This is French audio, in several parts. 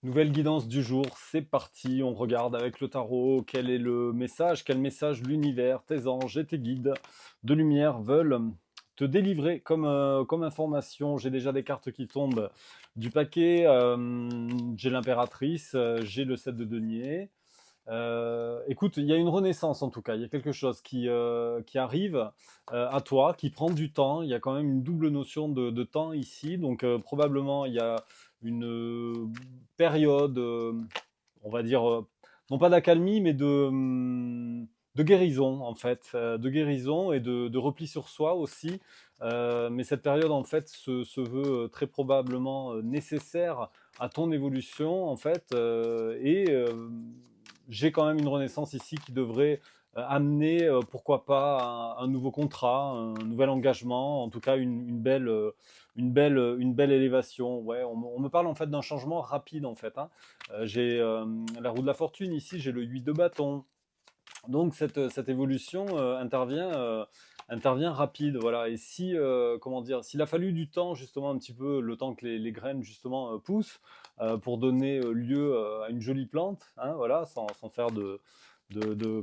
Nouvelle guidance du jour, c'est parti, on regarde avec le tarot quel est le message, quel message l'univers, tes anges et tes guides de lumière veulent te délivrer comme information. J'ai déjà des cartes qui tombent du paquet, j'ai l'impératrice, j'ai le 7 de denier. Écoute, il y a une renaissance en tout cas, il y a quelque chose qui arrive à toi, qui prend du temps, il y a quand même une double notion de temps ici, donc probablement il y a une période, on va dire, non pas d'accalmie, mais de guérison en fait, de guérison et de repli sur soi aussi. Mais cette période en fait se veut très probablement nécessaire à ton évolution en fait, j'ai quand même une renaissance ici qui devrait amener, pourquoi pas, un nouveau contrat, un nouvel engagement, en tout cas une belle élévation. Ouais, on me parle en fait d'un changement rapide en fait, hein. J'ai la roue de la fortune ici, j'ai le 8 de bâton. Donc cette évolution intervient rapide, voilà. Et si, comment dire, s'il a fallu du temps, justement, un petit peu, le temps que les graines, justement, poussent, pour donner lieu à une jolie plante, hein, voilà, sans faire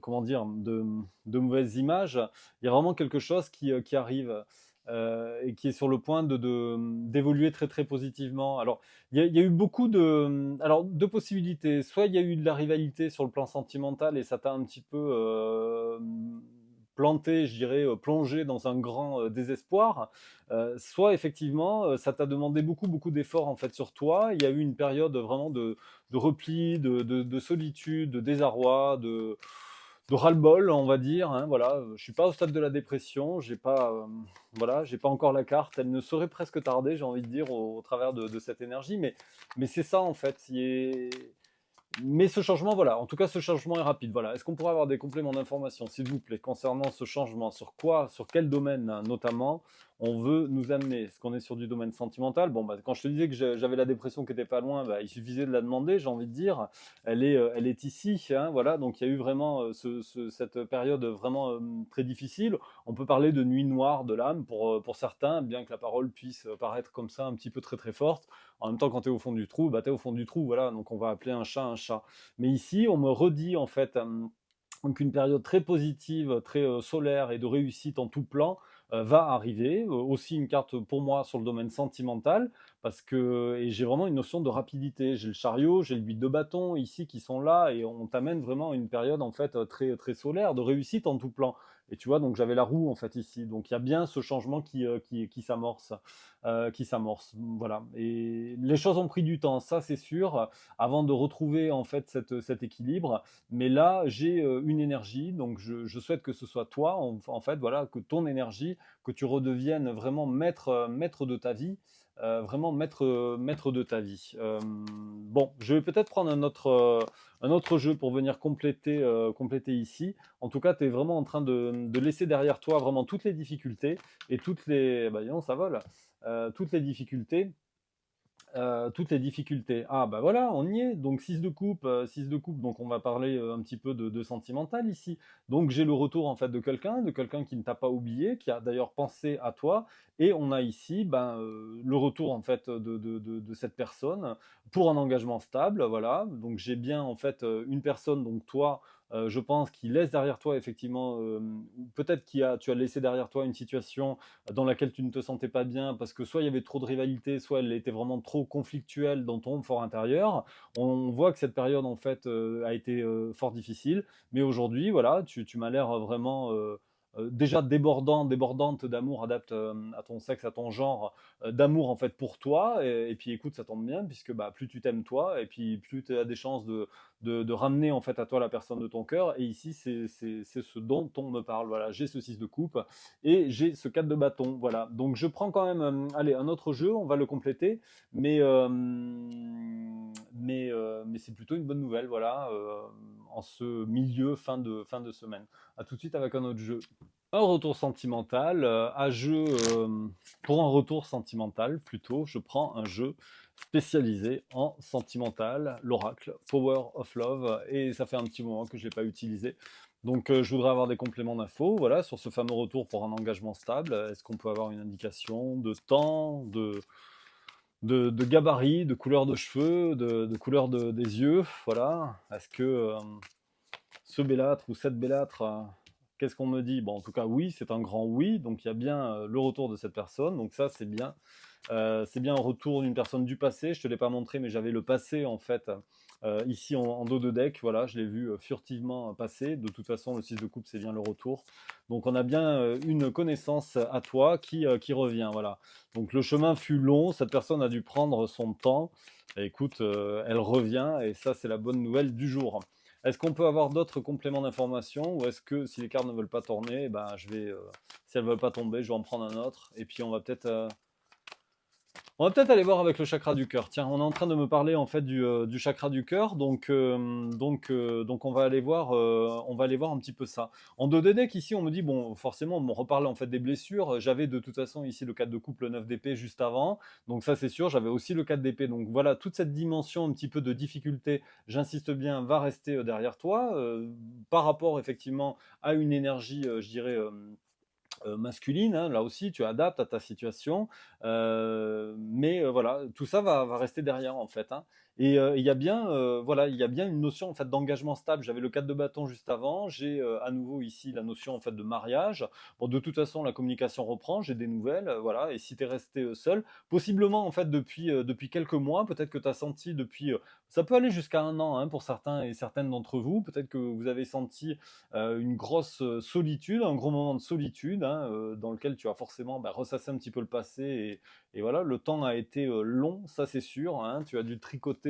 comment dire, de mauvaises images, il y a vraiment quelque chose qui arrive. Et qui est sur le point d'évoluer très très positivement. Alors, il y a eu beaucoup alors, deux possibilités. Soit il y a eu de la rivalité sur le plan sentimental et ça t'a un petit peu planté, je dirais, plongé dans un grand désespoir. Soit effectivement, ça t'a demandé beaucoup, beaucoup d'efforts en fait sur toi. Il y a eu une période vraiment de repli, de solitude, de désarroi, de ras-le-bol, on va dire, hein, voilà. Je suis pas au stade de la dépression, j'ai pas, voilà, j'ai pas encore la carte. Elle ne saurait presque tarder, j'ai envie de dire, au travers de cette énergie. Mais c'est ça en fait. Mais ce changement, voilà, en tout cas, ce changement est rapide. Voilà. Est-ce qu'on pourrait avoir des compléments d'information, s'il vous plaît, concernant ce changement? Sur quoi, sur quel domaine, hein, notamment, on veut nous amener? Est-ce qu'on est sur du domaine sentimental? Bon, bah, quand je te disais que j'avais la dépression qui était pas loin, bah, il suffisait de la demander, j'ai envie de dire. Elle est ici, hein, voilà. Donc, il y a eu vraiment cette période vraiment très difficile. On peut parler de nuit noire de l'âme pour certains, bien que la parole puisse paraître comme ça un petit peu très très forte. En même temps, quand tu es au fond du trou, bah, tu es au fond du trou, voilà. Donc, on va appeler un chat un chat. Mais ici, on me redit en fait donc une période très positive, très solaire et de réussite en tout plan va arriver. Aussi une carte pour moi sur le domaine sentimental, parce que et j'ai vraiment une notion de rapidité. J'ai le chariot, j'ai le 8 de bâton ici qui sont là et on t'amène vraiment à une période en fait très, très solaire, de réussite en tout plan. Et tu vois, donc j'avais la roue en fait ici. Donc il y a bien ce changement qui s'amorce, voilà. Et les choses ont pris du temps, ça c'est sûr, avant de retrouver en fait cet équilibre. Mais là, j'ai une énergie, donc je souhaite que ce soit toi, en fait, voilà, que ton énergie, que tu redeviennes vraiment maître de ta vie, vraiment maître de ta vie. Bon, je vais peut-être prendre un autre jeu pour venir compléter ici. En tout cas, tu es vraiment en train de laisser derrière toi vraiment toutes les difficultés et toutes les... Bah, non, ça vole. Toutes les difficultés toutes les difficultés. Ah bah voilà, on y est. Donc 6 de coupe, donc on va parler un petit peu de sentimental ici. Donc j'ai le retour en fait de quelqu'un qui ne t'a pas oublié, qui a d'ailleurs pensé à toi. Et on a ici ben, le retour en fait de cette personne pour un engagement stable. Voilà. Donc j'ai bien en fait une personne, donc toi, je pense, qui laisse derrière toi effectivement, peut-être tu as laissé derrière toi une situation dans laquelle tu ne te sentais pas bien parce que soit il y avait trop de rivalité, soit elle était vraiment trop conflictuelle dans ton fort intérieur. On voit que cette période en fait a été fort difficile, mais aujourd'hui voilà, tu m'as l'air vraiment déjà débordante d'amour, adapte à ton sexe, à ton genre, d'amour en fait pour toi. Et puis écoute, ça tombe bien puisque bah, plus tu t'aimes toi, et puis plus tu as des chances de ramener en fait à toi la personne de ton cœur. Et ici, c'est ce dont on me parle. Voilà, j'ai ce 6 de coupe et j'ai ce 4 de bâton. Voilà, donc je prends quand même, allez, un autre jeu, on va le compléter, mais, mais c'est plutôt une bonne nouvelle, voilà, en ce milieu, fin de semaine. À tout de suite avec un autre jeu. Un retour sentimental, à jeu, pour un retour sentimental plutôt, je prends un jeu spécialisé en sentimental, l'Oracle, Power of Love, et ça fait un petit moment que je ne l'ai pas utilisé. Donc je voudrais avoir des compléments d'infos, voilà, sur ce fameux retour pour un engagement stable. Est-ce qu'on peut avoir une indication de temps, de gabarit, de couleur de cheveux, de couleur des yeux, voilà. Est-ce que ce bellâtre ou cette bellâtre, qu'est-ce qu'on me dit? Bon, en tout cas, oui, c'est un grand oui, donc il y a bien le retour de cette personne, donc ça, c'est bien. C'est bien un retour d'une personne du passé. Je ne te l'ai pas montré, mais j'avais le passé en fait ici en dos de deck. Voilà, je l'ai vu furtivement passer. De toute façon, le 6 de coupe, c'est bien le retour. Donc on a bien une connaissance à toi qui revient. Voilà. Donc le chemin fut long. Cette personne a dû prendre son temps. Et écoute, elle revient et ça, c'est la bonne nouvelle du jour. Est-ce qu'on peut avoir d'autres compléments d'information ou est-ce que si les cartes ne veulent pas tourner, eh ben, si elles ne veulent pas tomber, je vais en prendre un autre et puis on va peut-être aller voir avec le chakra du cœur. Tiens, on est en train de me parler en fait du chakra du cœur, donc on va aller voir un petit peu ça. En 2D deck ici, on me dit bon, forcément, on me reparle en fait des blessures. J'avais de toute façon ici le 4 de coupe, le 9 d'épée juste avant, donc ça c'est sûr. J'avais aussi le 4 d'épée, donc voilà, toute cette dimension un petit peu de difficulté, j'insiste bien, va rester derrière toi par rapport effectivement à une énergie, je dirais masculine, hein, là aussi tu adaptes à ta situation, mais voilà, tout ça va rester derrière en fait. Hein. Et il y a bien, voilà, il y a bien une notion en fait d'engagement stable. J'avais le 4 de bâton juste avant, j'ai à nouveau ici la notion en fait de mariage. Bon, de toute façon, la communication reprend, j'ai des nouvelles, voilà. Et si tu es resté seul, possiblement en fait depuis quelques mois, peut-être que tu as senti depuis, ça peut aller jusqu'à un an hein, pour certains et certaines d'entre vous, peut-être que vous avez senti une grosse solitude, un gros moment de solitude, hein, dans lequel tu as forcément ressassé un petit peu le passé. Et voilà, le temps a été long, ça c'est sûr. Hein, tu as dû tricoter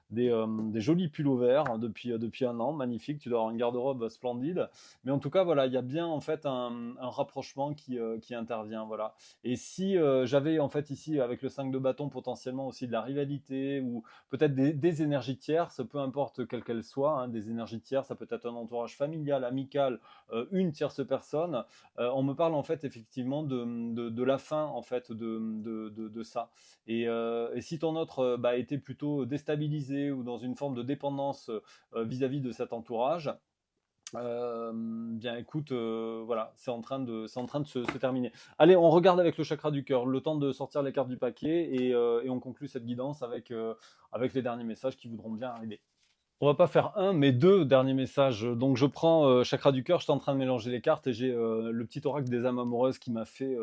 des jolis pulls verts hein, depuis un an, magnifique. Tu dois avoir une garde-robe splendide. Mais en tout cas, voilà, il y a bien en fait un rapprochement qui intervient. Voilà. Et si j'avais en fait ici, avec le 5 de bâton, potentiellement aussi de la rivalité ou peut-être des énergies tierces, peu importe quelles qu'elles soient, hein, des énergies tierces, ça peut être un entourage familial, amical, une tierce personne. On me parle en fait effectivement de la fin en fait de ça. Et si ton autre était plutôt déstabilisé ou dans une forme de dépendance vis-à-vis de cet entourage, bien écoute, voilà, c'est en train de se terminer. Allez, on regarde avec le chakra du cœur, le temps de sortir les cartes du paquet et on conclut cette guidance avec les derniers messages qui voudront bien arriver. On va pas faire un, mais deux derniers messages. Donc je prends chakra du cœur, j'étais en train de mélanger les cartes et j'ai le petit oracle des âmes amoureuses qui m'a fait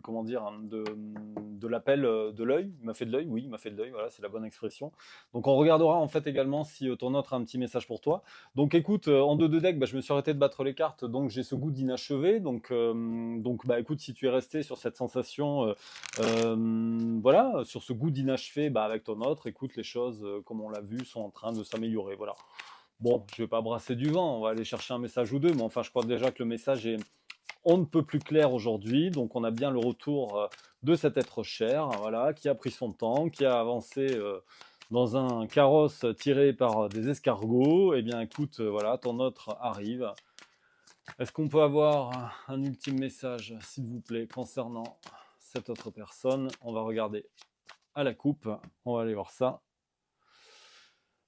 comment dire, hein, de l'appel de l'œil. Il m'a fait de l'œil, oui, il m'a fait de l'œil, voilà, c'est la bonne expression. Donc on regardera en fait également si ton autre a un petit message pour toi. Donc écoute, en 2-2 deck, je me suis arrêté de battre les cartes, donc j'ai ce goût d'inachevé. Donc écoute, si tu es resté sur cette sensation voilà, sur ce goût d'inachevé, avec ton autre, écoute, les choses, comme on l'a vu, sont en train de s'améliorer. Voilà. Bon, je vais pas brasser du vent, on va aller chercher un message ou deux, mais enfin, je crois déjà que le message est on ne peut plus clair aujourd'hui. Donc, on a bien le retour de cet être cher, voilà, qui a pris son temps, qui a avancé dans un carrosse tiré par des escargots. Eh bien, écoute, voilà, ton autre arrive. Est-ce qu'on peut avoir un ultime message, s'il vous plaît, concernant cette autre personne? On va regarder à la coupe. On va aller voir ça.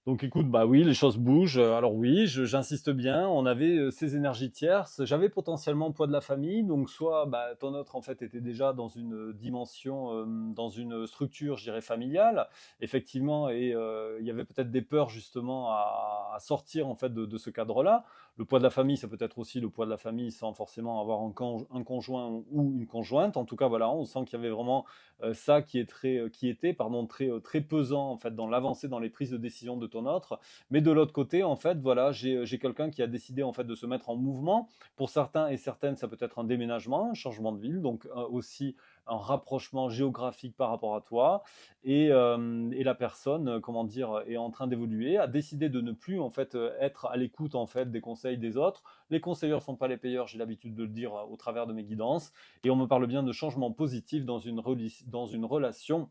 Donc écoute, bah oui, les choses bougent. Alors oui, j'insiste bien, on avait ces énergies tierces. J'avais potentiellement le poids de la famille, donc soit ton autre en fait était déjà dans une dimension, dans une structure, je dirais familiale, effectivement, et il y avait peut-être des peurs justement à sortir en fait de ce cadre-là. Le poids de la famille, ça peut être aussi le poids de la famille sans forcément avoir un conjoint ou une conjointe. En tout cas, voilà, on sent qu'il y avait vraiment ça qui était pardon, très pesant en fait dans l'avancée dans les prises de décision de ton autre. Mais de l'autre côté, en fait, voilà, j'ai quelqu'un qui a décidé en fait de se mettre en mouvement. Pour certains et certaines, ça peut être un déménagement, un changement de ville, donc aussi un rapprochement géographique par rapport à toi. Et la personne, comment dire, est en train d'évoluer, a décidé de ne plus en fait être à l'écoute en fait des conseils des autres. Les conseilleurs sont pas les payeurs, j'ai l'habitude de le dire au travers de mes guidances. Et on me parle bien de changements positifs dans une relation,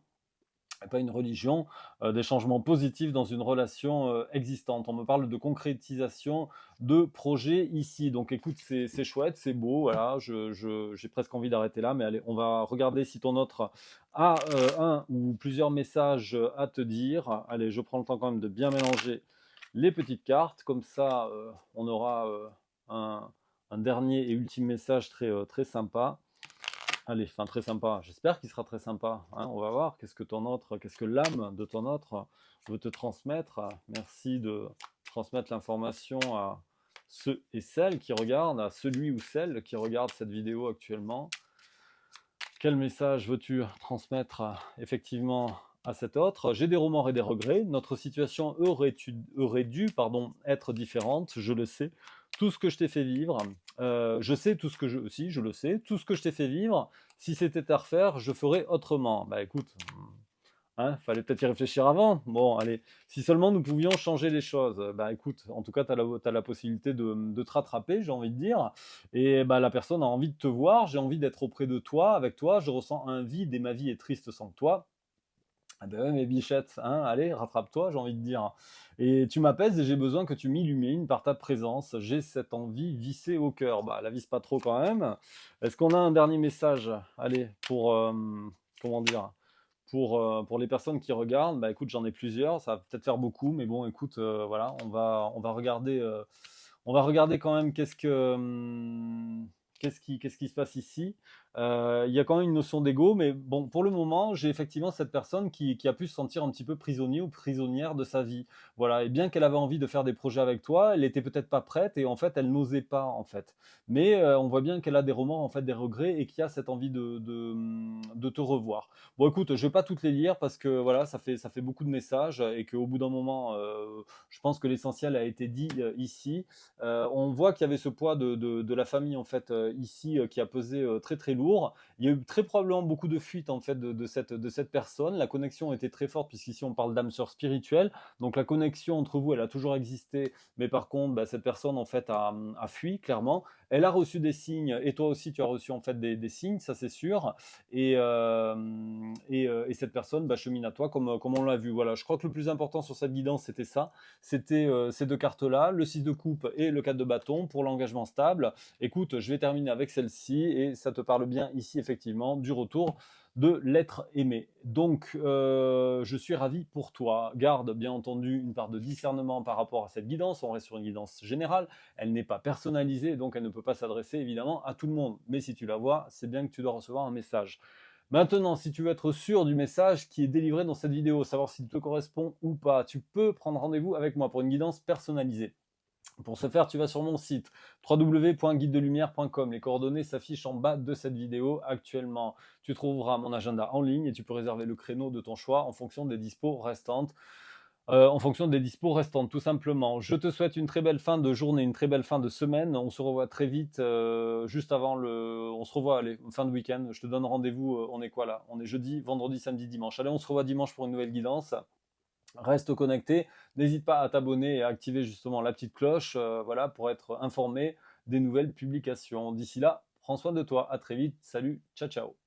et pas une religion, des changements positifs dans une relation existante. On me parle de concrétisation de projets ici. Donc écoute, c'est chouette, c'est beau, voilà, j'ai presque envie d'arrêter là, mais allez, on va regarder si ton autre a un ou plusieurs messages à te dire. Allez, je prends le temps quand même de bien mélanger les petites cartes, comme ça on aura un dernier et ultime message très sympa. Allez, fin très sympa. J'espère qu'il sera très sympa, hein. On va voir qu'est-ce que l'âme de ton autre veut te transmettre. Merci de transmettre l'information à ceux et celles qui regardent, à celui ou celle qui regarde cette vidéo actuellement. Quel message veux-tu transmettre effectivement à cet autre? J'ai des remords et des regrets. Notre situation aurait dû être différente, je le sais. Tout ce que je t'ai fait vivre, je sais tout ce que je... Si, je le sais. Tout ce que je t'ai fait vivre, si c'était à refaire, je ferais autrement. Bah écoute, hein, fallait peut-être y réfléchir avant. Bon, allez, si seulement nous pouvions changer les choses. Bah écoute, en tout cas, t'as la possibilité de te rattraper, j'ai envie de dire. Et bah, la personne a envie de te voir, j'ai envie d'être auprès de toi, avec toi. Je ressens un vide et ma vie est triste sans toi. Ah ben ouais, mes bichettes, hein, allez, rattrape-toi, j'ai envie de dire. Et tu m'apaises et j'ai besoin que tu m'illumines par ta présence. J'ai cette envie vissée au cœur. Bah, la visse pas trop quand même. Est-ce qu'on a un dernier message? Allez, comment dire? Pour les personnes qui regardent, bah écoute, j'en ai plusieurs, ça va peut-être faire beaucoup, mais bon, écoute, voilà, on va regarder quand même qu'est-ce qui se passe ici. Il y a quand même une notion d'ego, mais bon, pour le moment, j'ai effectivement cette personne qui a pu se sentir un petit peu prisonnier ou prisonnière de sa vie. Voilà, et bien qu'elle avait envie de faire des projets avec toi, elle était peut-être pas prête et en fait, elle n'osait pas en fait. Mais on voit bien qu'elle a des remords, en fait, des regrets et qu'il y a cette envie de te revoir. Bon, écoute, je vais pas toutes les lire parce que voilà, ça fait beaucoup de messages et qu'au bout d'un moment, je pense que l'essentiel a été dit ici. On voit qu'il y avait ce poids de la famille en fait ici qui a pesé très très lourd. Il y a eu très probablement beaucoup de fuites en fait de cette personne. La connexion était très forte puisqu'ici on parle d'âme sœur spirituelle. Donc la connexion entre vous, elle a toujours existé, mais par contre, bah, cette personne en fait a fui clairement. Elle a reçu des signes et toi aussi tu as reçu en fait des signes, ça c'est sûr. Et cette personne bah, chemine à toi comme on l'a vu. Voilà, je crois que le plus important sur cette guidance c'était ça. C'était ces deux cartes-là, le 6 de coupe et le 4 de bâton pour l'engagement stable. Écoute, je vais terminer avec celle-ci et ça te parle bien ici effectivement du retour de l'être aimé. Donc, je suis ravi pour toi. Garde bien entendu une part de discernement par rapport à cette guidance. On reste sur une guidance générale. Elle n'est pas personnalisée, donc elle ne peut pas s'adresser évidemment à tout le monde. Mais si tu la vois, c'est bien que tu dois recevoir un message. Maintenant, si tu veux être sûr du message qui est délivré dans cette vidéo, savoir s'il te correspond ou pas, tu peux prendre rendez-vous avec moi pour une guidance personnalisée. Pour ce faire, tu vas sur mon site www.guidedelumière.com. Les coordonnées s'affichent en bas de cette vidéo actuellement. Tu trouveras mon agenda en ligne et tu peux réserver le créneau de ton choix en fonction des dispos restantes. Tout simplement. Je te souhaite une très belle fin de journée, une très belle fin de semaine. On se revoit très vite, juste avant le... On se revoit, allez, fin de week-end. Je te donne rendez-vous, on est quoi là? On est jeudi, vendredi, samedi, dimanche. Allez, on se revoit dimanche pour une nouvelle guidance. Reste connecté. N'hésite pas à t'abonner et à activer justement la petite cloche, voilà, pour être informé des nouvelles publications. D'ici là, prends soin de toi. À très vite. Salut, ciao, ciao.